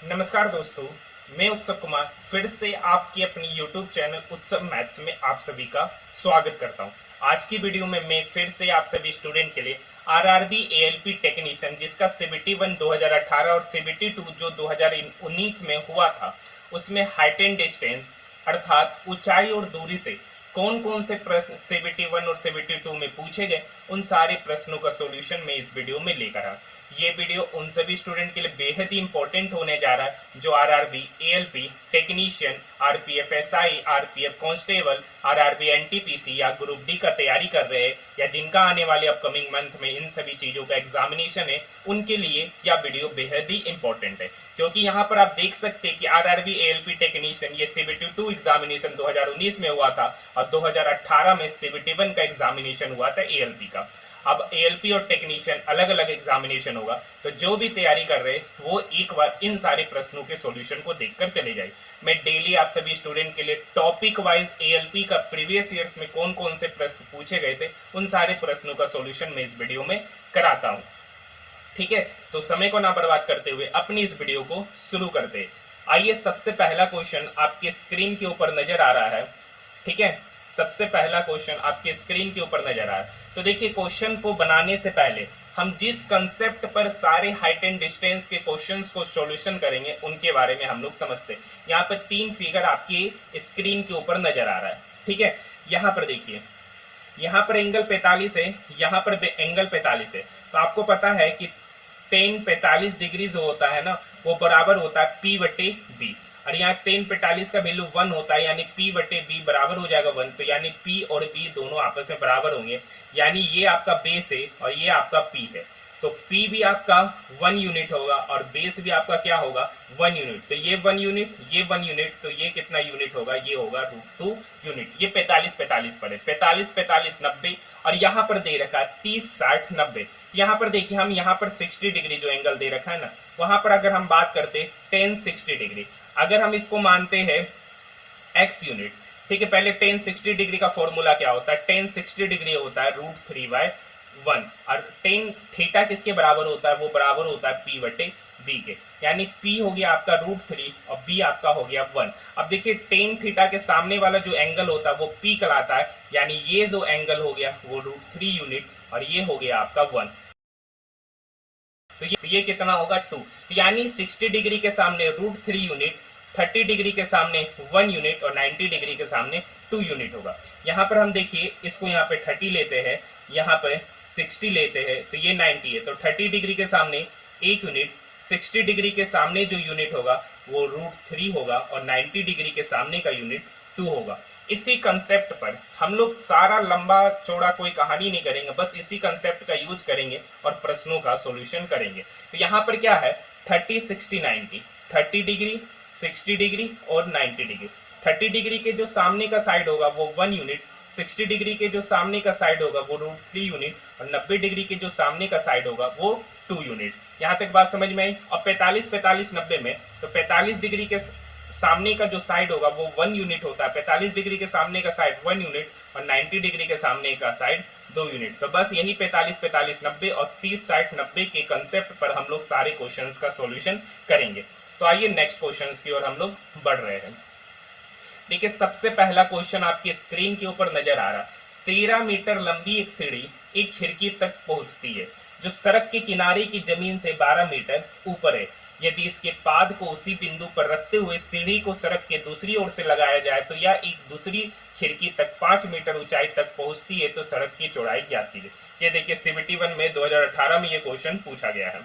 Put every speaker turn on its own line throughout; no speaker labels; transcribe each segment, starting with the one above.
नमस्कार दोस्तों, मैं उत्सव कुमार फिर से आपके अपनी YouTube चैनल उत्सव मैथ्स में आप सभी का स्वागत करता हूं। आज की वीडियो में मैं फिर से आप सभी स्टूडेंट के लिए आरआरबी एएलपी टेक्नीशियन जिसका सीबीटी 1 2018 और सीबीटी 2 जो 2019 में हुआ था, उसमें हाइट एंड डिस्टेंस अर्थात ऊंचाई और दूरी से कौन कौन से प्रश्न सीबीटी 1 और सीबीटी 2 में पूछे गए, उन सारे प्रश्नों का सॉल्यूशन मैं इस वीडियो में लेकर आया। ये वीडियो उन सभी स्टूडेंट के लिए बेहद ही इंपॉर्टेंट होने जा रहा है जो RRB ALP technician, RPF SI, RPF constable, RRB NTPC या ग्रुप डी का तैयारी कर रहे हैं या जिनका आने वाले अपकमिंग मंथ में इन सभी चीजों का एग्जामिनेशन है, उनके लिए यह वीडियो बेहद ही इंपॉर्टेंट है। क्योंकि यहाँ पर आप देख सकते हैं कि आरआरबी एएलपी टेक्नीशियन ये सीबीटी 2 एग्जामिनेशन 2019 में हुआ था और 2018 में सीबीटी 1 का एग्जामिनेशन हुआ था एएलपी का। अब एएलपी और टेक्नीशियन अलग अलग एग्जामिनेशन होगा, तो जो भी तैयारी कर रहे हैं वो एक बार इन सारे प्रश्नों के सॉल्यूशन को देखकर चले जाए। मैं डेली आप सभी स्टूडेंट के लिए टॉपिक वाइज एएलपी का प्रीवियस ईयर्स में कौन कौन से प्रश्न पूछे गए थे, उन सारे प्रश्नों का सॉल्यूशन मैं इस वीडियो में कराता हूँ। ठीक है, तो समय को ना बर्बाद करते हुए अपनी इस वीडियो को शुरू करते हैं। आइए, सबसे पहला क्वेश्चन आपके स्क्रीन के ऊपर नजर आ रहा है। ठीक है, सबसे पहला क्वेश्चन आपके स्क्रीन के ऊपर नजर आ रहा है। तो देखिए, क्वेश्चन को बनाने से पहले हम जिस कंसेप्ट पर सारे हाइट एंड डिस्टेंस के क्वेश्चंस को सॉल्यूशन करेंगे उनके बारे में हम लोग समझते हैं। यहाँ पर 3 फिगर आपकी स्क्रीन के ऊपर नजर आ रहा है। ठीक है, यहाँ पर देखिए, यहाँ पर एंगल 45 है, यहाँ पर एंगल 45 है। तो आपको पता है कि टेन 45 डिग्री जो होता है ना, वो बराबर होता है P बटे बी, और यहाँ टेन 45 का वैल्यू 1 होता है, यानी P बटे बी बराबर हो जाएगा 1। तो यानी P और B दोनों आपस में बराबर होंगे, यानी ये आपका बेस है और ये आपका P है। तो P भी आपका 1 यूनिट होगा और बेस भी आपका क्या होगा, 1 यूनिट। तो ये 1 यूनिट, ये 1 यूनिट, तो ये कितना यूनिट होगा, ये होगा √2 यूनिट। ये 45 45 पर है, 45 45 90, और यहाँ पर दे रखा है 30 60 90। यहाँ पर देखिए, हम यहाँ पर 60 डिग्री जो एंगल दे रखा है ना, वहां पर अगर हम बात करते 10 60 डिग्री, अगर हम इसको मानते हैं x यूनिट, ठीक है, पहले 10 60 डिग्री का फॉर्मूला क्या होता है, 10 60 डिग्री होता है √3/1, और 10 थीटा किसके बराबर होता है, वो बराबर होता है P बटे बी के, यानी P हो गया आपका √3 और B आपका हो गया 1। अब देखिए, 10 थीटा के सामने वाला जो एंगल होता है वो P कहलाता है, यानी ये जो एंगल हो गया वो √3 यूनिट और ये हो गया आपका 1। तो ये कितना होगा 2, यानी 60 डिग्री के सामने √3 यूनिट, 30 डिग्री के सामने 1 यूनिट और 90 डिग्री के सामने 2 यूनिट होगा। यहाँ पर हम देखिए, इसको यहाँ पे 30 लेते हैं, यहाँ पे 60 लेते हैं, तो ये 90 है। तो 30 डिग्री के सामने 1 यूनिट, 60 डिग्री के सामने जो यूनिट होगा वो √3 होगा और 90 डिग्री के सामने का यूनिट 2 होगा। इसी कंसेप्ट पर हम लोग सारा लंबा चौड़ा कोई कहानी नहीं करेंगे, बस इसी कंसेप्ट का यूज करेंगे और प्रश्नों का सॉल्यूशन करेंगे। तो यहाँ पर क्या है, 30 60 90, 30 डिग्री 60 डिग्री और 90 डिग्री। 30 डिग्री के जो सामने का साइड होगा वो 1 यूनिट, 60 डिग्री के जो सामने का साइड होगा वो √3 यूनिट और 90 डिग्री के जो सामने का साइड होगा वो 2 यूनिट। यहाँ तक बात समझ में आई। और 45 45 90 में, तो 45 डिग्री के सामने का जो साइड होगा वो 1 यूनिट होता है, 45 डिग्री के सामने का साइड 1 यूनिट और 90 डिग्री के सामने का साइड 2 यूनिट। तो बस यही 45 45 90 और 30 60 90 के कंसेप्ट पर हम लोग सारे क्वेश्चंस का सॉल्यूशन करेंगे। तो आइए नेक्स्ट क्वेश्चंस की ओर हम लोग बढ़ रहे हैं। देखिए, सबसे पहला क्वेश्चन आपकी स्क्रीन के ऊपर नजर आ रहा है। 13 मीटर लंबी एक सीढ़ी एक खिड़की तक पहुंचती है जो सड़क के किनारे की जमीन से 12 मीटर ऊपर है। यदि इसके पाद को उसी बिंदु पर रखते हुए सीढ़ी को सड़क के दूसरी ओर से लगाया जाए तो यह एक दूसरी खिड़की तक 5 मीटर ऊंचाई तक पहुंचती है, तो सड़क की चौड़ाई ज्ञात कीजिए। ये देखिए, सीबीटी 1 में 2018 में ये क्वेश्चन पूछा गया है।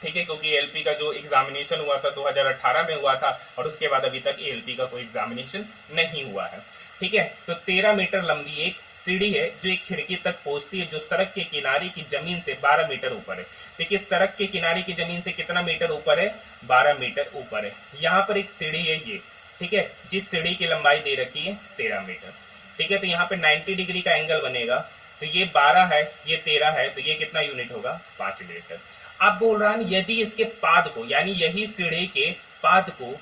ठीक है, क्योंकि एएलपी का जो एग्जामिनेशन हुआ था 2018 में हुआ था और उसके बाद अभी तक एएलपी का कोई एग्जामिनेशन नहीं हुआ है। ठीक है, तो 13 मीटर लंबी एक सीढ़ी है जो एक खिड़की तक पहुंचती है जो सड़क के किनारे की जमीन से 12 मीटर ऊपर है। देखिए, सड़क के किनारे की जमीन से कितना मीटर ऊपर है, 12 मीटर ऊपर है। यहाँ पर एक सीढ़ी है ये, ठीक है, जिस सीढ़ी की लंबाई दे रखी है 13 मीटर। ठीक है, तो यहाँ पे 90 डिग्री का एंगल बनेगा, तो ये 12 है, ये 13 है, तो ये कितना यूनिट होगा, 5 मीटर। अब बोल रहा है यदि इसके पाद को, यानी यही सीढ़ी के पाद को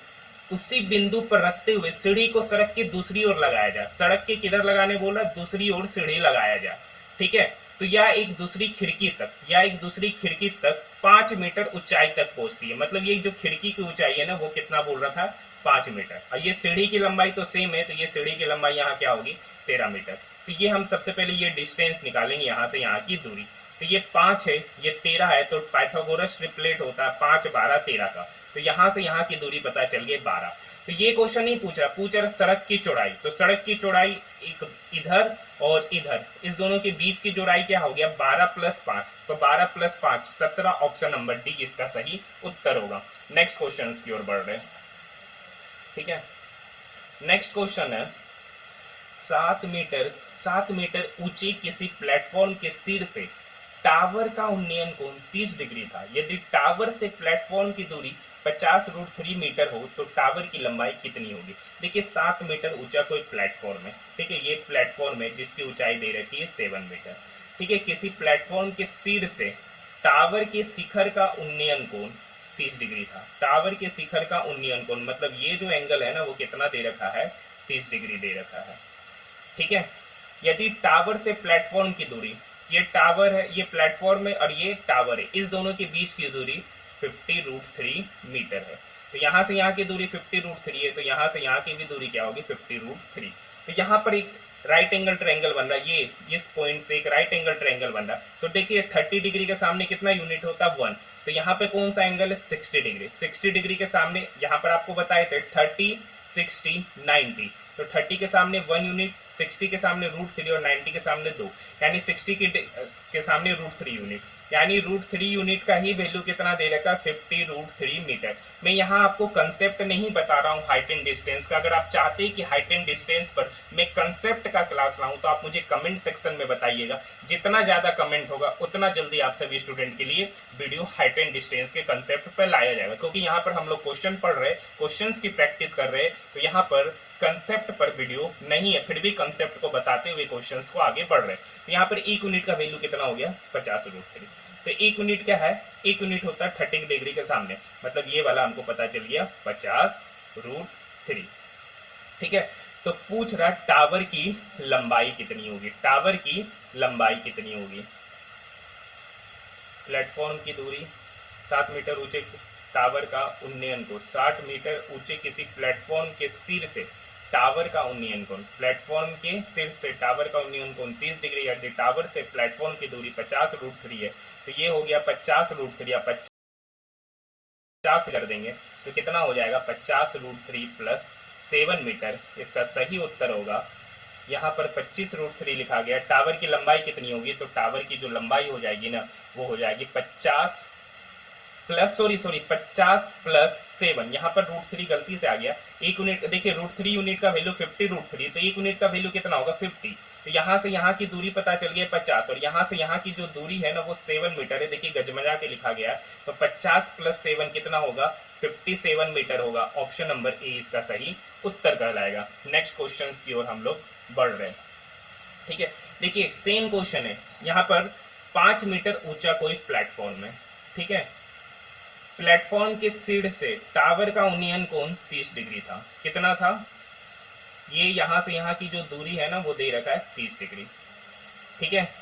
उसी बिंदु पर रखते हुए सीढ़ी को सड़क की दूसरी ओर लगाया जाए। सड़क के किधर लगाने बोला, दूसरी ओर सीढ़ी लगाया जाए। ठीक है, तो यह एक दूसरी खिड़की तक 5 मीटर ऊंचाई तक पहुंचती है। मतलब ये जो खिड़की की ऊंचाई है ना वो कितना बोल रहा था, 5 मीटर। और ये सीढ़ी की लंबाई तो सेम है, तो ये सीढ़ी की लंबाई यहाँ क्या होगी, 13 मीटर। तो ये हम सबसे पहले ये डिस्टेंस निकालेंगे यहाँ से यहाँ की दूरी। तो ये 5 है, ये 13 है, तो पाइथागोरस ट्रिपलेट होता है 5, 12, 13 का। तो यहाँ से यहाँ की दूरी पता चल गई 12। तो ये क्वेश्चन नहीं पूछ रहा सड़क की चौड़ाई। तो सड़क की चौड़ाई एक इधर और इधर, इस दोनों के बीच की चौड़ाई क्या हो गया, 12 + 5। तो 12 + 5 17। ऑप्शन नंबर डी इसका सही उत्तर होगा। नेक्स्ट क्वेश्चन की ओर बढ़ रहे हैं। ठीक है, नेक्स्ट क्वेश्चन है 7 मीटर ऊंची किसी प्लेटफॉर्म के सिर से टावर का उन्नयन कोण 30 डिग्री था। यदि टावर से प्लेटफॉर्म की दूरी 50√3 मीटर हो तो टावर की लंबाई कितनी होगी। देखिए 7 मीटर ऊंचा कोई प्लेटफॉर्म है, ठीक है, ये प्लेटफॉर्म है जिसकी ऊंचाई दे रखी है 7 मीटर। ठीक है, किसी प्लेटफॉर्म के सिर से टावर के शिखर का उन्नयन कोण 30 डिग्री था। टावर के शिखर का उन्नयन कोण मतलब ये जो एंगल है ना वो कितना दे रखा है, 30 डिग्री दे रखा है। ठीक है, यदि टावर से प्लेटफॉर्म की दूरी, ये टावर है, ये प्लेटफॉर्म है और ये टावर है, इस दोनों के बीच की दूरी 50√3 मीटर है। तो यहाँ से यहाँ की दूरी 50√3 है, तो यहाँ से यहाँ की भी दूरी क्या होगी, 50√3। तो यहाँ पर एक राइट एंगल ट्रायंगल बन रहा है, ये इस पॉइंट से एक राइट एंगल ट्रायंगल बन रहा है। तो देखिए 30 डिग्री के सामने कितना यूनिट होता है, 1। तो यहाँ पे कौन सा एंगल है, 60 डिग्री। 60 डिग्री के सामने यहाँ पर आपको बताए थे 30, 60, 90। तो 30 के सामने 1 यूनिट, 60 के सामने √3 और 90 के सामने 2, यानी 60 के सामने √3 यूनिट, यानी √3 यूनिट का ही वैल्यू कितना दे रखा है, 50√3 मीटर। मैं यहाँ आपको कंसेप्ट नहीं बता रहा हूँ हाइट एंड डिस्टेंस का। अगर आप चाहते हैं कि हाइट एंड डिस्टेंस पर मैं कंसेप्ट का क्लास लाऊं तो आप मुझे कमेंट सेक्शन में बताइएगा। जितना ज्यादा कमेंट होगा उतना जल्दी आप सभी स्टूडेंट के लिए वीडियो हाइट एंड डिस्टेंस के कंसेप्ट पर लाया जाएगा, क्योंकि यहाँ पर हम लोग क्वेश्चन पढ़ रहे हैं, क्वेश्चन की प्रैक्टिस कर रहे हैं, तो यहाँ पर कंसेप्ट पर वीडियो नहीं है, फिर भी कंसेप्ट को बताते हुए क्वेश्चंस को आगे बढ़ रहे हैं। तो यहाँ पर 1 यूनिट का वैल्यू कितना हो गया, 50√3। तो 1 यूनिट क्या है, 1 यूनिट होता है 30 डिग्री के सामने, मतलब ये वाला हमको पता चल गया 50√3। ठीक है, तो पूछ रहा टावर की लंबाई कितनी होगी, टावर की लंबाई कितनी होगी। प्लेटफॉर्म की दूरी 7 मीटर ऊंचे टावर का उन्नयन कोण, 60 मीटर ऊंचे किसी प्लेटफॉर्म के सिर से टावर का उन्नयन कोण, प्लेटफॉर्म के सिर से टावर का उन्नयन कोण 30 डिग्री। यदि टावर से प्लेटफॉर्म की दूरी 50√3 है तो ये हो गया 50√3 या 50 कर देंगे तो कितना हो जाएगा, 50√3 + 7 मीटर। इसका सही उत्तर होगा यहाँ पर 25√3 लिखा गया। टावर की लंबाई कितनी होगी, तो टावर की जो लंबाई हो जाएगी ना वो हो जाएगी 50 + 7। यहाँ पर √3 गलती से आ गया। 1 यूनिट, देखिए √3 यूनिट का वैल्यू 50√3, तो 1 यूनिट का वैल्यू कितना होगा, 50। तो यहाँ से यहाँ की दूरी पता चल गई 50, और यहाँ से यहाँ की जो दूरी है ना वो 7 मीटर है। देखिए गजमजा के लिखा गया, तो 50 + 7 कितना होगा, 57 मीटर होगा। ऑप्शन नंबर ए इसका सही उत्तर कहलाएगा। नेक्स्ट क्वेश्चन की ओर हम लोग बढ़ रहे हैं। ठीक है, देखिए सेम क्वेश्चन है, यहाँ पर 5 मीटर ऊंचा कोई प्लेटफॉर्म है। ठीक है, प्लेटफॉर्म के सिर से टावर का उन्नयन कोण 30 डिग्री था। कितना था, ये यहाँ से यहाँ की जो दूरी है ना वो दे रखा है 30 डिग्री। ठीक है,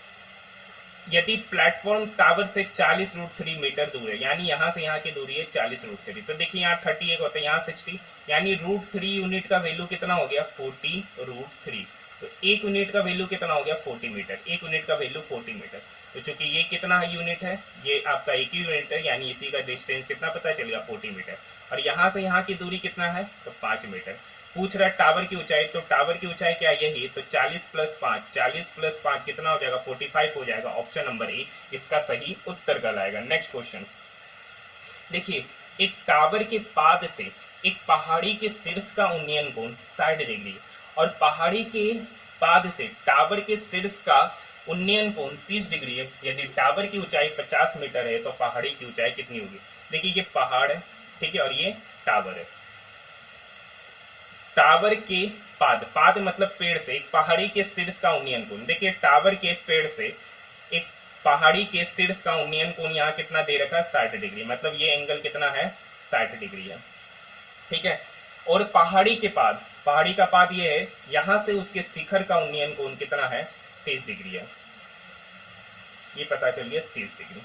यदि प्लेटफॉर्म टावर से 40√3 मीटर दूर है, यानी यहाँ से यहाँ की दूरी है 40√3, तो देखिए यहाँ 31 होता है, यहाँ 60, यानी √3 यूनिट का वैल्यू कितना हो गया, 40√3। तो 1 यूनिट का वैल्यू कितना हो गया, 40 मीटर। 1 यूनिट का वैल्यू 40 मीटर। तो चूंकि ये कितना है यूनिट है, ये आपका 1 ही यूनिट है, यानी इसी का डिस्टेंस कितना पता चलेगा, 40 मीटर। और यहाँ से यहाँ की दूरी कितना है, तो 5 मीटर। पूछ रहा है टावर की ऊंचाई, तो टावर की ऊंचाई क्या यही, तो 40 + 5, 40 + 5 कितना हो जाएगा, 45 हो जाएगा। ऑप्शन नंबर ए इसका सही उत्तर कहलाएगा। नेक्स्ट क्वेश्चन देखिए, एक टावर के पाद से एक पहाड़ी के शीर्ष का उन्नयन कोण 60 डिग्री, और पहाड़ी के पाद से टावर के शीर्ष का उन्नयन कोण 30 डिग्री है। यदि टावर की ऊंचाई 50 मीटर है तो पहाड़ी की ऊंचाई कितनी होगी। देखिए ये पहाड़ है, ठीक है, और ये टावर है। टावर के पाद मतलब पेड़ से एक पहाड़ी के शीर्ष का उन्नयन कोण, देखिए टावर के पेड़ से एक पहाड़ी के शीर्ष का उन्नयन कोण यहाँ कितना दे रखा है, 60 डिग्री। मतलब ये एंगल कितना है, 60 डिग्री है। ठीक है, और पहाड़ी का पाद ये है, यहाँ से उसके शिखर का उन्नयन कोण कितना है, 30 डिग्री है। ये पता चल गया 30 डिग्री।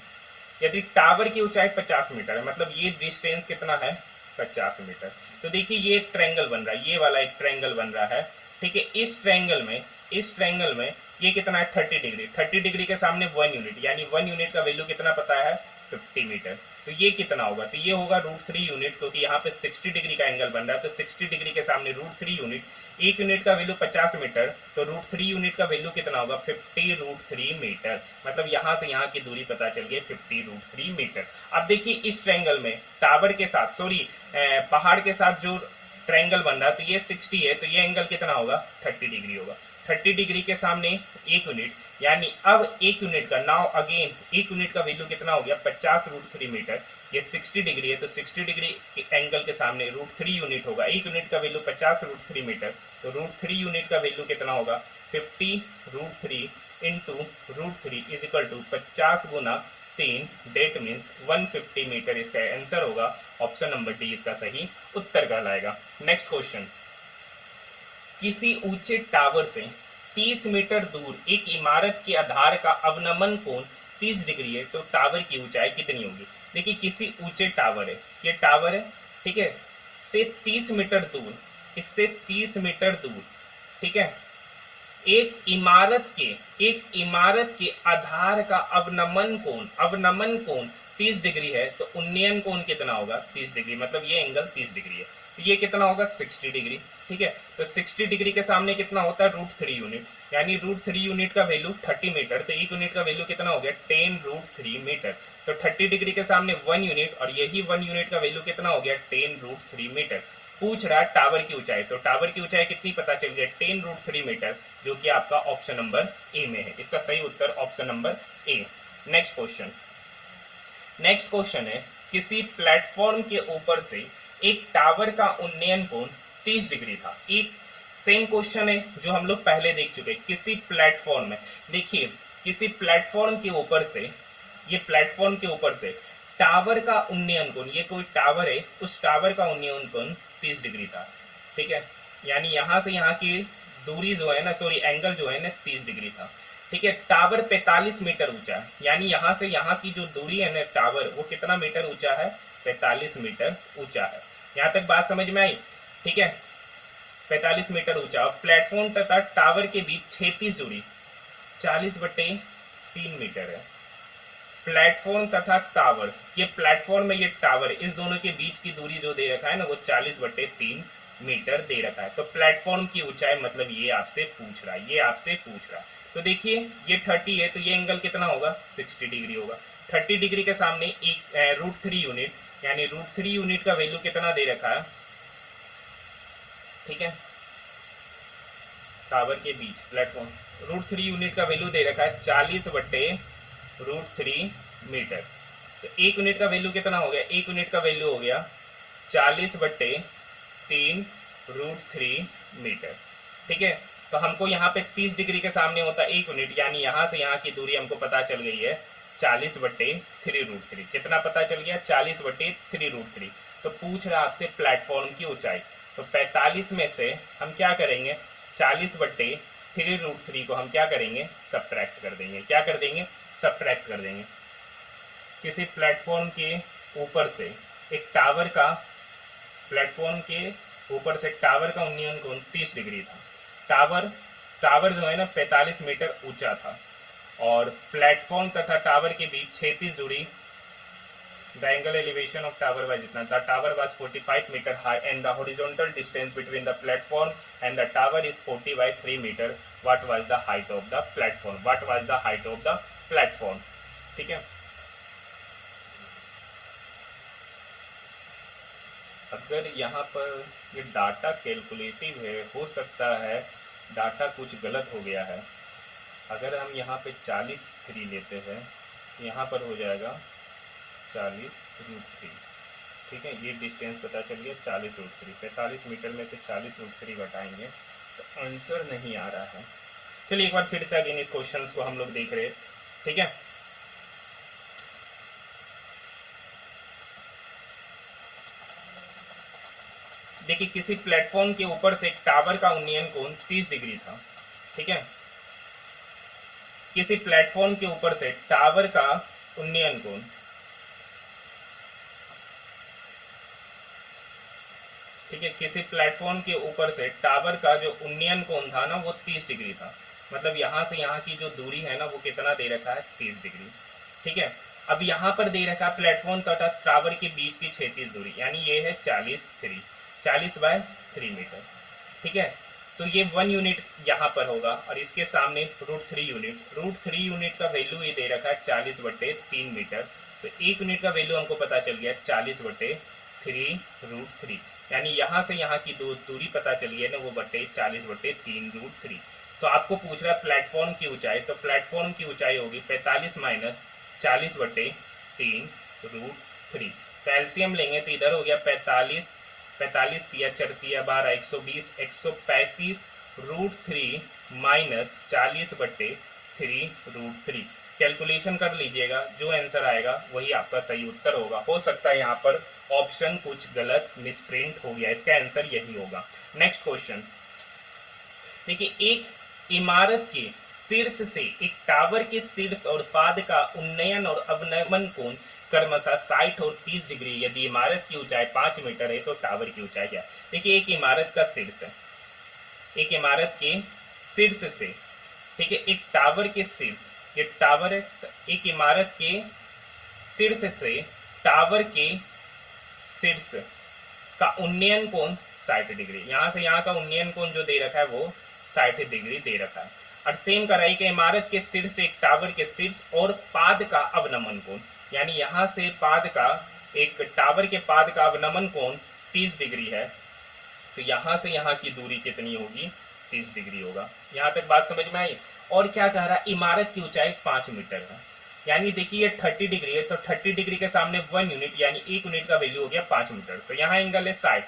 यदि टावर की ऊंचाई 50 मीटर है, मतलब ये डिस्टेंस कितना है 50 मीटर। तो देखिए ये एक ट्रायंगल बन रहा है, ये वाला एक ट्रायंगल बन रहा है, ठीक है। इस ट्रायंगल में ये कितना है 30 डिग्री। 30 डिग्री के सामने 1 यूनिट, यानी 1 यूनिट का वैल्यू कितना पता है 50 मीटर। तो ये कितना होगा, तो ये होगा √3 यूनिट, क्योंकि यहाँ पे 60 डिग्री का एंगल बन रहा है, तो 60 डिग्री के सामने √3 यूनिट। एक यूनिट का वैल्यू 50 मीटर, तो √3 यूनिट का वैल्यू कितना होगा 50 √3 मीटर। मतलब यहाँ से यहाँ की दूरी पता चल गई 50 √3 मीटर। अब देखिए इस ट्रायंगल में टावर के साथ, सॉरी पहाड़ के साथ जो ट्रायंगल बन रहा है, तो ये 60 है, तो ये एंगल कितना होगा 30 डिग्री होगा। 30 डिग्री के सामने एक यूनिट, यानी अब एक यूनिट का, नाउ अगेन एक यूनिट का वैल्यू कितना हो गया 50 √3 मीटर। ये 60 डिग्री है, तो 60 डिग्री के एंगल के सामने √3 यूनिट होगा। एक यूनिट का वैल्यू 50 √3 मीटर, तो √3 यूनिट का वैल्यू कितना होगा 50 √3 इंटू √3 इज इक्वल टू 50 गुना 3, डेट मीन्स 150 मीटर। इसका आंसर होगा ऑप्शन नंबर डी, इसका सही उत्तर कहलाएगा। नेक्स्ट क्वेश्चन, किसी ऊंचे टावर से 30 मीटर दूर एक इमारत के आधार का अवनमन कोण 30 डिग्री है, तो टावर की ऊंचाई कितनी होगी। देखिए किसी ऊंचे टावर है, ये टावर है, ठीक है, से 30 मीटर दूर, इससे 30 मीटर दूर, ठीक है, एक इमारत के आधार का अवनमन कोण 30 डिग्री है, तो उन्नयन कोण कितना होगा 30 डिग्री, मतलब ये एंगल 30 डिग्री है, तो ये कितना होगा 60 डिग्री, ठीक है। तो 60 डिग्री के सामने कितना होता है √3 यूनिट, यानी √3 यूनिट का वैल्यू 30 मीटर, तो एक यूनिट का वैल्यू कितना हो गया 10 √3 मीटर। तो 30 डिग्री के सामने 1 यूनिट, और यही 1 यूनिट का वैल्यू कितना हो गया 10 √3 मीटर। पूछ रहा है टावर की ऊंचाई, तो टावर की ऊंचाई कितनी पता चल गया 10 √3 मीटर, जो कि आपका ऑप्शन नंबर ए में है। इसका सही उत्तर option number A. Next question है, किसी प्लेटफॉर्म के ऊपर से एक टावर का उन्नयन कोण 30 डिग्री था। एक सेम क्वेश्चन है जो हम लोग पहले देख चुके, किसी प्लेटफॉर्म में, देखिए किसी प्लेटफॉर्म के ऊपर से, ये प्लेटफॉर्म के ऊपर से टावर का उन्नयन कोण, ये कोई टावर है, उस टावर का उन्नयन कोण 30 डिग्री था, ठीक है, यानी यहां से यहाँ की दूरी जो है ना, सॉरी एंगल जो है ना 30 डिग्री था, ठीक है। टावर 45 मीटर ऊंचा है, यानी यहाँ से यहाँ की जो दूरी है ना टावर, वो कितना मीटर ऊंचा है 45 मीटर ऊंचा है। यहाँ तक बात समझ में आई, ठीक है, 45 मीटर ऊंचा। प्लेटफॉर्म तथा टावर के बीच 36 दूरी 40/3 मीटर है। प्लेटफॉर्म तथा टावर, ये प्लेटफॉर्म में ये टावर, इस दोनों के बीच की दूरी जो दे रखा है ना, वो 40/3 मीटर दे रखा है। तो प्लेटफॉर्म की ऊंचाई, मतलब ये आपसे पूछ रहा है, तो देखिए ये 30 है, तो ये एंगल कितना होगा 60 डिग्री होगा। 30 डिग्री के सामने एक √3 यूनिट, यानी √3 यूनिट का वैल्यू कितना दे रखा है, ठीक है, टावर के बीच प्लेटफॉर्म, √3 यूनिट का वैल्यू दे रखा है 40/√3 मीटर। तो एक यूनिट का वैल्यू कितना हो गया, एक यूनिट का वैल्यू हो गया 40/3 √3 मीटर, ठीक है। तो हमको यहाँ पे 30 डिग्री के सामने होता है एक यूनिट, यानी यहाँ से यहाँ की दूरी हमको पता चल गई है 40/3 √3। कितना पता चल गया 40/3 √3। तो पूछ रहा आपसे प्लेटफॉर्म की ऊंचाई, तो 45 में से हम क्या करेंगे 40/3 √3 को हम क्या करेंगे सब्ट्रैक्ट कर देंगे, क्या कर देंगे सब्ट्रैक्ट कर देंगे। किसी प्लेटफॉर्म के ऊपर से एक टावर का, प्लेटफॉर्म के ऊपर से टावर का उन्नयन कोण 30 डिग्री था। टावर जो है ना 45 मीटर ऊंचा था, और प्लेटफॉर्म तथा टावर के बीच 36 दूरी, the angle elevation of tower was इतना, the tower was 45 meter high and the horizontal distance between the platform and the tower is 40/3 meter. What was the height of the platform? ठीक है, अगर यहाँ पर ये data calculative है, हो सकता है डाटा कुछ गलत हो गया है। अगर हम यहाँ पे 40/3 लेते हैं, यहाँ पर हो जाएगा 40√3, ठीक है, ये डिस्टेंस पता चल गया 40√3। 45 मीटर में से 40√3 घटाएंगे तो आंसर नहीं आ रहा है। चलिए एक बार फिर से अगेन इस क्वेश्चन को हम लोग देख रहे हैं, ठीक है। देखिए किसी प्लेटफॉर्म के ऊपर से एक टावर का उन्नयन कोण 30 डिग्री था, ठीक है, किसी प्लेटफॉर्म के ऊपर से टावर का उन्नयन कोण, ठीक है, किसी प्लेटफॉर्म के ऊपर से टावर का जो उन्नयन कोण था ना वो 30 डिग्री था। मतलब यहाँ से यहाँ की जो दूरी है ना वो कितना दे रखा है, 30 डिग्री। ठीक है, अब यहाँ पर दे रखा है प्लेटफॉर्म तथा टावर के बीच की क्षैतिज दूरी, यानी ये है 40/3 मीटर। ठीक है, तो ये 1 यूनिट यहाँ पर होगा और इसके सामने √3 यूनिट। √3 यूनिट का वैल्यू ये दे रखा है 40/3 मीटर। तो 1 यूनिट का वैल्यू हमको पता चल गया 40/3 √3, यानी यहाँ से यहाँ की दूरी पता चली है ना वो 40/3 √3। तो आपको पूछ रहा है प्लेटफॉर्म की ऊंचाई, तो प्लेटफॉर्म की ऊंचाई होगी 45 - 40/3 √3। तो एलसीएम लेंगे तो इधर हो गया 45 तिया 4 तिया 12 120 135 √3 माइनस 40/3 √3। कैलकुलेशन कर लीजिएगा, जो आंसर आएगा वही आपका सही उत्तर होगा। हो सकता है यहाँ पर ऑप्शन कुछ गलत मिसप्रिंट हो गया, इसका आंसर यही होगा। नेक्स्ट क्वेश्चन देखिए, एक इमारत के शीर्ष से एक टावर के शीर्ष और पाद का उन्नयन और अवनमन कोण क्रमशः 60 और 30 डिग्री। यदि इमारत की ऊंचाई 5 मीटर है तो टावर की ऊंचाई क्या? देखिए, एक इमारत का शीर्ष है, एक इमारत के शीर्ष से, ठीक है, एक टावर के शीर्ष, ये टावर है, एक इमारत के शीर्ष से टावर के शीर्ष का उन्नयन कोण 60 डिग्री। यहाँ से यहाँ का उन्नयन कोण जो दे रखा है वो 60 डिग्री दे रखा है। और सेम कराई कि इमारत के शीर्ष से एक टावर के शीर्ष और पाद का अवनमन कोण, यानी यहाँ से पाद का, एक टावर के पाद का अवनमन कोण 30 डिग्री है। तो यहाँ से यहाँ की दूरी कितनी होगी? 30 डिग्री होगा। यहाँ तक बात समझ में आई? और क्या कह रहा है, इमारत की ऊंचाई 5 मीटर है, यानी देखिए 30 डिग्री है, तो 30 डिग्री के सामने 1 यूनिट, यानी 1 यूनिट का वैल्यू हो गया 5 मीटर। तो यहाँ एंगल है 60,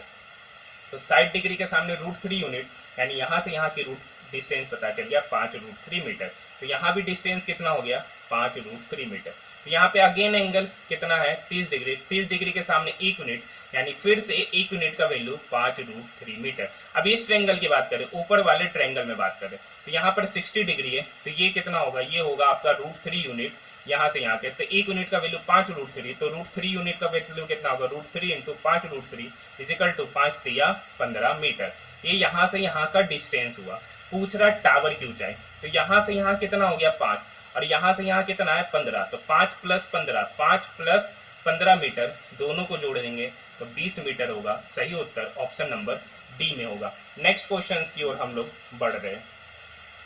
तो 60 डिग्री के सामने √3 यूनिट, यानी यहाँ से यहाँ की रूट डिस्टेंस पता चल गया 5√3 मीटर। तो यहाँ भी डिस्टेंस कितना हो गया? 5√3 मीटर। तो यहाँ पे अगेन एंगल कितना है? 30 डिग्री। 30 डिग्री के सामने 1 यूनिट, यानी फिर से 1 यूनिट का वैल्यू 5√3 मीटर। अब इस ट्रायंगल की बात करें, ऊपर वाले ट्रायंगल में बात करें, तो यहाँ पर 60 डिग्री है, तो ये कितना होगा? ये होगा आपका √3 यूनिट यहाँ से यहाँ के। तो 1 यूनिट का वैल्यू 5√3, तो √3 यूनिट का वैल्यू कितना होगा? √3 × 5√3 इजिकल टू 5 तिया 15 मीटर। ये यहाँ से यहाँ का डिस्टेंस हुआ। पूछ रहा टावर की ऊंचाई, तो यहाँ से यहाँ कितना हो गया? 5, और यहाँ से यहाँ कितना है? 15। तो 5 + 15, 5 + 15 मीटर, दोनों को जोड़ देंगे तो 20 मीटर होगा। सही उत्तर ऑप्शन नंबर डी में होगा। नेक्स्ट क्वेश्चन की ओर हम लोग बढ़ रहे हैं।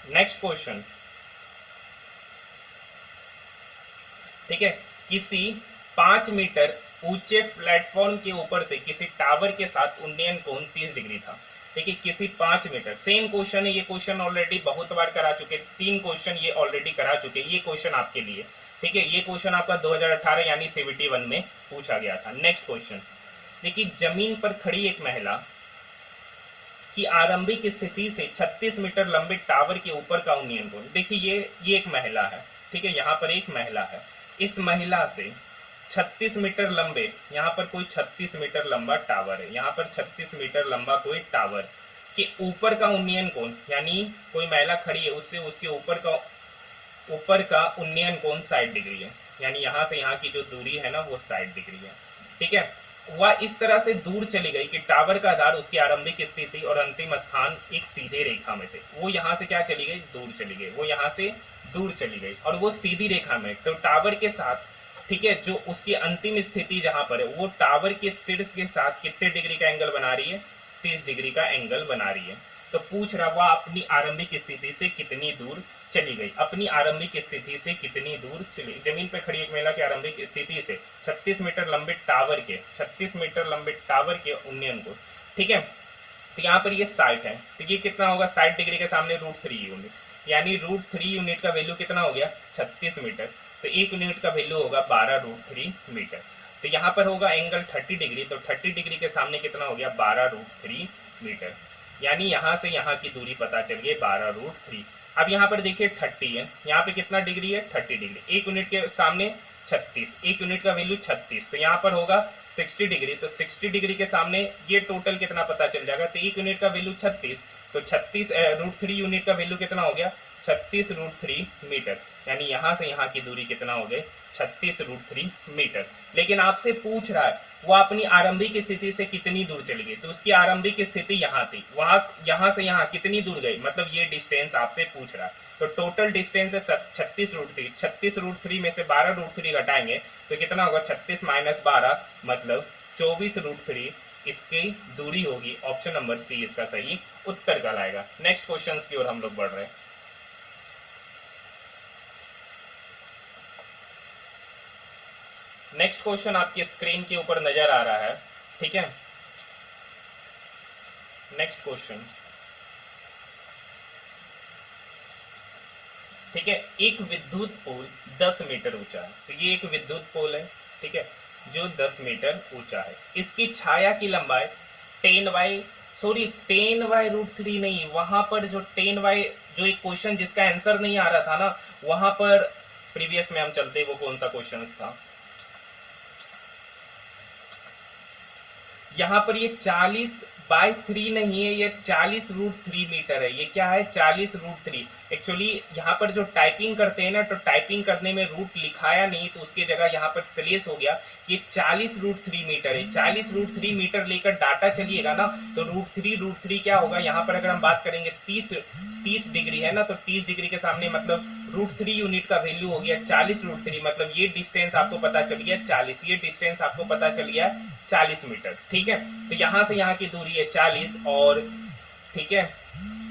नेक्स्ट क्वेश्चन, ठीक है, किसी 5 मीटर ऊंचे प्लेटफॉर्म के ऊपर से किसी टावर के साथ उन्नयन कोण 30 डिग्री था। देखिए, किसी 5 मीटर, सेम क्वेश्चन है, ये क्वेश्चन ऑलरेडी बहुत बार करा चुके, 3 क्वेश्चन ये ऑलरेडी करा चुके। ये क्वेश्चन आपके लिए, ठीक है, ये क्वेश्चन आपका 2018 यानी CBT 1 में पूछा गया था। नेक्स्ट क्वेश्चन देखिए, जमीन पर खड़ी एक महिला की आरंभिक स्थिति से 36 मीटर लंबे टावर के ऊपर का उन्नयन कोण। देखिए, ये एक महिला है, ठीक है, यहाँ पर एक महिला है। इस महिला से 36 मीटर लंबे, यहाँ पर कोई 36 मीटर लंबा टावर है, यहाँ पर 36 मीटर लंबा कोई टावर के ऊपर का उन्नयन कोण, यानी कोई महिला खड़ी है, उससे उसके ऊपर का उन्नयन कोण 60 डिग्री है, यानी यहाँ से यहाँ की जो दूरी है ना वो 60 डिग्री है। ठीक है, वह इस तरह से दूर चली गई कि टावर का आधार, उसकी आरंभिक स्थिति और अंतिम स्थान एक सीधे रेखा में थे। वो यहाँ से क्या चली गई? दूर चली गई। वो यहाँ से दूर चली गई और वो सीधी रेखा में, तो टावर के साथ, ठीक है, जो उसकी अंतिम स्थिति जहां पर है वो टावर के शीर्ष के साथ कितने डिग्री का एंगल बना रही है? 30 डिग्री का एंगल बना रही है। तो पूछ रहा वह अपनी आरंभिक स्थिति से कितनी दूर चली गई? अपनी आरंभिक स्थिति से कितनी दूर चली? जमीन पर खड़ी एक महिला की आरंभिक स्थिति से 36 मीटर लंबे टावर के, 36 मीटर लंबे टावर के उन्नयन को, ठीक है, तो यहाँ पर ये 60 है, तो ये कितना होगा? 60 डिग्री के सामने √3 यूनिट, यानी √3 यूनिट का वैल्यू कितना हो गया? 36 मीटर, तो 1 यूनिट का वैल्यू होगा 12√3 मीटर। तो यहाँ पर होगा एंगल 30 डिग्री, तो 30 डिग्री के सामने कितना हो गया? 12√3 मीटर, यानी यहाँ से यहाँ की दूरी पता चल गई 12√3। अब यहाँ पर देखिए 30 है, यहाँ पे कितना डिग्री है? 30 डिग्री। 1 यूनिट के सामने 36, 1 यूनिट का वैल्यू 36, तो यहाँ पर होगा 60 डिग्री। तो 60 डिग्री के सामने ये टोटल कितना पता चल जाएगा? तो 1 यूनिट का वैल्यू 36, तो 36 √3 यूनिट का वैल्यू कितना हो गया? 36√3 मीटर, यानी यहाँ से यहाँ की दूरी कितना हो गई 36√3 मीटर। लेकिन आपसे पूछ रहा है वो अपनी आरंभिक स्थिति से कितनी दूर चली गई, तो उसकी आरंभिक स्थिति यहाँ थी, वहां यहाँ से यहाँ कितनी दूर गई, मतलब ये डिस्टेंस आपसे पूछ रहा है। तो टोटल डिस्टेंस है 36√3, 36√3 में से 12√3 घटाएंगे तो कितना होगा 36 - 12 मतलब 24√3 इसकी दूरी होगी। ऑप्शन नंबर सी इसका सही उत्तर कहलाएगा। नेक्स्ट क्वेश्चन की ओर हम लोग बढ़ रहे हैं। नेक्स्ट क्वेश्चन आपकी स्क्रीन के ऊपर नजर आ रहा है, ठीक है। नेक्स्ट क्वेश्चन, ठीक है। एक विद्युत पोल 10 मीटर ऊंचा है, तो ये एक विद्युत पोल है, ठीक है, जो 10 मीटर ऊंचा है। इसकी छाया की लंबाई 10/√3 नहीं, वहां पर जो 10 जो एक क्वेश्चन जिसका आंसर नहीं आ रहा था ना, वहां पर प्रीवियस में हम चलते, वो कौन सा क्वेश्चन था, यहाँ पर ये 40/3 नहीं है, ये 40√3 मीटर है। ये क्या है 40√3। एक्चुअली यहाँ पर जो टाइपिंग करते हैं ना, तो टाइपिंग करने में रूट लिखाया नहीं, तो उसकी जगह यहाँ पर स्लेस हो गया। ये 40√3 मीटर है। 40√3 मीटर लेकर डाटा चलिएगा ना, तो √3 क्या होगा, यहाँ पर अगर हम बात करेंगे 30 डिग्री है ना, तो 30 डिग्री के सामने मतलब √3 यूनिट का वैल्यू हो गया 40√3, मतलब ये डिस्टेंस आपको पता चल गया 40, ये डिस्टेंस आपको पता चल गया 40 मीटर, ठीक है। तो यहाँ से यहाँ की दूरी है 40 और ठीक है,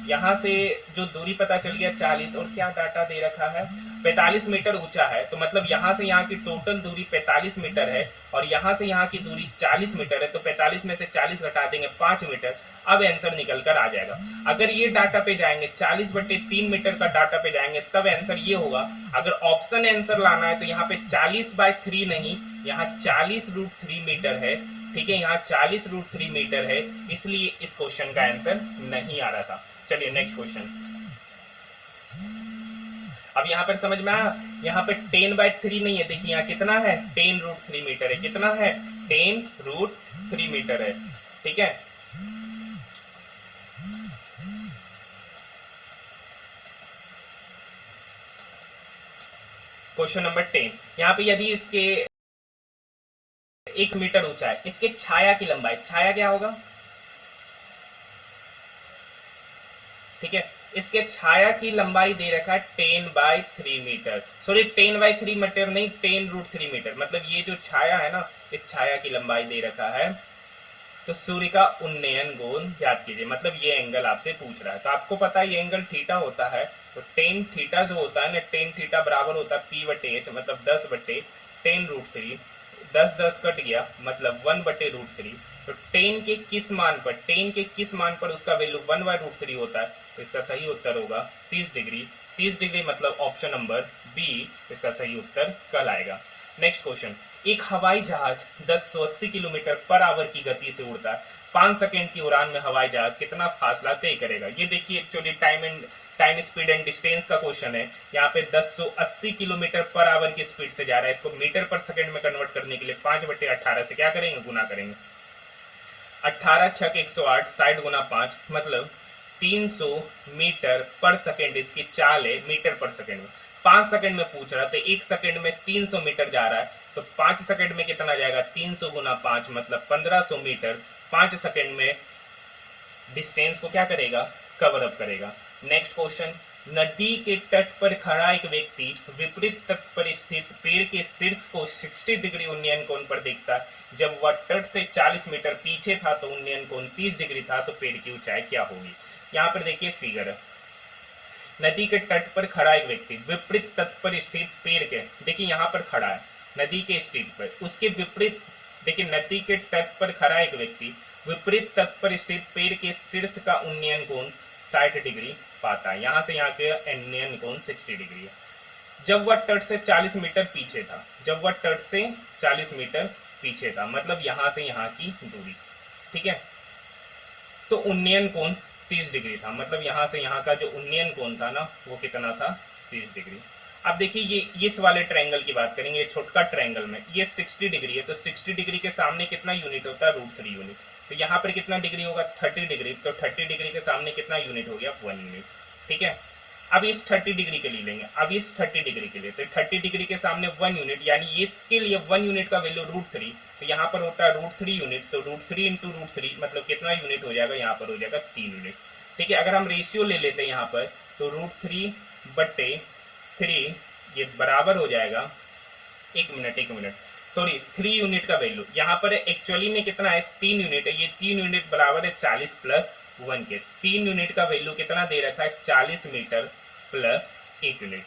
यहाँ से जो दूरी पता चल गया 40 और क्या डाटा दे रखा है 45 मीटर ऊंचा है, तो मतलब यहाँ से यहाँ की टोटल दूरी 45 मीटर है और यहाँ से यहाँ की दूरी 40 मीटर है, तो 45 में से 40 घटा देंगे 5 मीटर। अब आंसर निकल कर आ जाएगा। अगर ये डाटा पे जाएंगे 40/3 मीटर का डाटा पे जाएंगे तब आंसर ये होगा। अगर ऑप्शन आंसर लाना है तो यहाँ पे 40/3 नहीं, यहाँ 40√3 मीटर है, ठीक है, यहाँ 40√3 मीटर है, इसलिए इस क्वेश्चन का आंसर नहीं आ रहा था। चलिए नेक्स्ट क्वेश्चन। अब यहाँ पर समझ में आया, यहाँ पे 10/3 नहीं है, देखिए यहाँ कितना है 10√3 मीटर है, कितना है 10√3 मीटर है, ठीक है। क्वेश्चन नंबर 10, यहाँ पे यदि इसके 1 मीटर ऊंचा है, इसके छाया की लंबाई, छाया क्या होगा, ठीक है, इसके छाया की लंबाई दे रखा है 10/3 मीटर, सॉरी 10/3 मीटर नहीं 10√3 मीटर, मतलब ये जो छाया है ना, इस छाया की लंबाई दे रखा है। तो सूर्य का उन्नयन कोण याद कीजिए, मतलब ये एंगल आपसे पूछ रहा है, तो आपको पता है ये एंगल थीटा होता है, तो टेन थीटा जो होता है ना, टेन थीटा बराबर होता है P/H, मतलब 10/10√3, 10 कट गया मतलब 1/√3, तो टेन के किस मान पर, टेन के किस मान पर उसका वैल्यू 1/√3 होता है, तो इसका सही उत्तर होगा 30 डिग्री। 30 डिग्री मतलब ऑप्शन नंबर बी इसका सही उत्तर कहलाएगा। नेक्स्ट क्वेश्चन, एक हवाई जहाज 1080 किलोमीटर पर आवर की गति से उड़ता है, 5 सेकंड की उड़ान में हवाई जहाज कितना फासला तय करेगा। ये देखिए actually time speed and distance का क्वेश्चन है। यहाँ पे 1080 किलोमीटर पर आवर की स्पीड से जा रहा है, इसको मीटर पर सेकंड में कन्वर्ट करने के लिए 5/18 से क्या करेंगे, गुना करेंगे। 18 × 108 60 × 5 मतलब 300 मीटर पर सेकंड इसकी चाल है, मीटर पर सेकंड में 5 सेकंड में पूछ रहा है, तो 1 सेकंड में 300 मीटर जा रहा है, तो 5 सेकंड में कितना जाएगा 300 × 5 मतलब 1500 मीटर 5 सेकंड में डिस्टेंस को क्या करेगा, कवर अप करेगा। नेक्स्ट क्वेश्चन, नदी के तट पर खड़ा एक व्यक्ति विपरीत तट पर स्थित पेड़ के शीर्ष को 60 डिग्री उन्नयन कोण पर देखता है। जब वह तट से 40 मीटर पीछे था तो उन्नयन कोण 30 डिग्री था, तो पेड़ की ऊंचाई क्या होगी। यहाँ पर देखिए फिगर है, नदी के तट पर खड़ा एक व्यक्ति विपरीत तट पर स्थित पेड़ के, देखिए यहाँ पर खड़ा है नदी के स्थित पर, उसके विपरीत देखिए नदी के तट पर खड़ा एक व्यक्ति विपरीत तट पर स्थित पेड़ के शीर्ष का उन्नयन कोण 60 डिग्री पाता है। यहाँ से यहाँ के उन्नयन कोण 60 डिग्री है। जब वह तट से 40 मीटर पीछे था, जब वह तट से 40 मीटर पीछे था मतलब यहाँ से यहाँ की दूरी, ठीक है, तो उन्नयन कोण 30 डिग्री था, मतलब यहाँ से यहाँ का जो उन्नयन कोण था ना वो कितना था 30 डिग्री। अब देखिए ये इस वाले ट्रायंगल की बात करेंगे, छोटका ट्रायंगल में ये 60 डिग्री है, तो 60 डिग्री के सामने कितना यूनिट होता है √3 यूनिट, तो यहाँ पर कितना डिग्री होगा 30 डिग्री, तो 30 डिग्री के सामने कितना यूनिट हो गया 1 यूनिट, ठीक है। अब इस 30 डिग्री के लिए लेंगे, अब इस 30 डिग्री के लिए, तो 30 डिग्री के सामने 1 यूनिट, यानी इसके लिए 1 यूनिट का वैल्यू √3, तो यहाँ पर होता है √3 यूनिट, तो √3 इंटू √3 मतलब कितना यूनिट हो जाएगा, यहाँ पर हो जाएगा 3 यूनिट। ठीक है, अगर हम रेशियो ले लेते हैं यहाँ पर, तो √3/3 ये बराबर हो जाएगा, एक मिनट, सॉरी 3 यूनिट का वैल्यू यहाँ पर एक्चुअली में कितना है, 3 यूनिट है, ये 3 यूनिट बराबर है 40 प्लस 1 के। 3 यूनिट का वैल्यू कितना दे रखा है, 40 मीटर प्लस 1 यूनिट।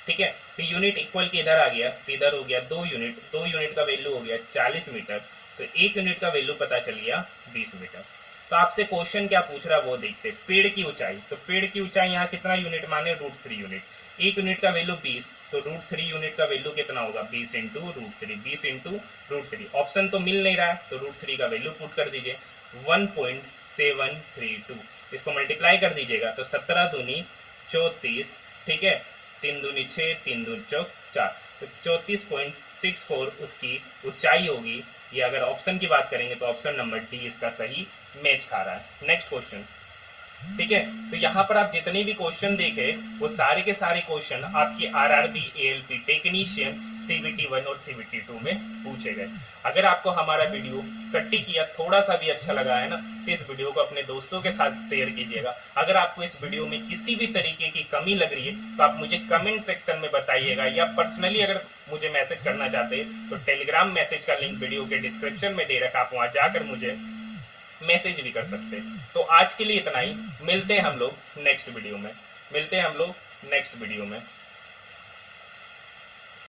ठीक है, तो यूनिट इक्वल के इधर आ गया, तो इधर हो गया 2 यूनिट, 2 यूनिट का वैल्यू हो गया 40 मीटर, तो 1 यूनिट का वैल्यू पता चल गया 20 मीटर। तो आपसे क्वेश्चन क्या पूछ रहा है वो देखते, पेड़ की ऊंचाई, तो पेड़ की ऊंचाई यहाँ कितना यूनिट माने, √3 यूनिट, 1 यूनिट का वैल्यू 20, तो √3 यूनिट का वैल्यू कितना होगा, 20 इंटू √3, 20 इंटू √3। ऑप्शन तो मिल नहीं रहा है, तो √3 का वैल्यू पुट कर दीजिए, 1.732, इसको मल्टीप्लाई कर दीजिएगा, तो 17 दूनी 34, ठीक है, 3 दूनी 6, 3 दूनी 4, तो 34.64 उसकी ऊंचाई होगी। ये अगर ऑप्शन की बात करेंगे तो ऑप्शन नंबर डी इसका सही मैच खा रहा है। नेक्स्ट क्वेश्चन, ठीक है, तो यहाँ पर आप जितने भी क्वेश्चन देखे वो सारे के सारे क्वेश्चन आपकी आरआरबी एएलपी टेक्नीशियन सीबीटी 1 और सीबीटी 2 में पूछे गए। अगर आपको हमारा वीडियो सटीक या थोड़ा सा भी अच्छा लगा है ना, तो इस वीडियो को अपने दोस्तों के साथ शेयर कीजिएगा। अगर आपको इस वीडियो में किसी भी तरीके की कमी लग रही है तो आप मुझे कमेंट सेक्शन में बताइएगा, या पर्सनली अगर मुझे मैसेज करना चाहते हैं तो टेलीग्राम मैसेज का लिंक वीडियो के डिस्क्रिप्शन में दे रखा, आप वहाँ जाकर मुझे मैसेज भी कर सकते हैं। तो आज के लिए इतना ही, मिलते हैं हम लोग नेक्स्ट वीडियो में।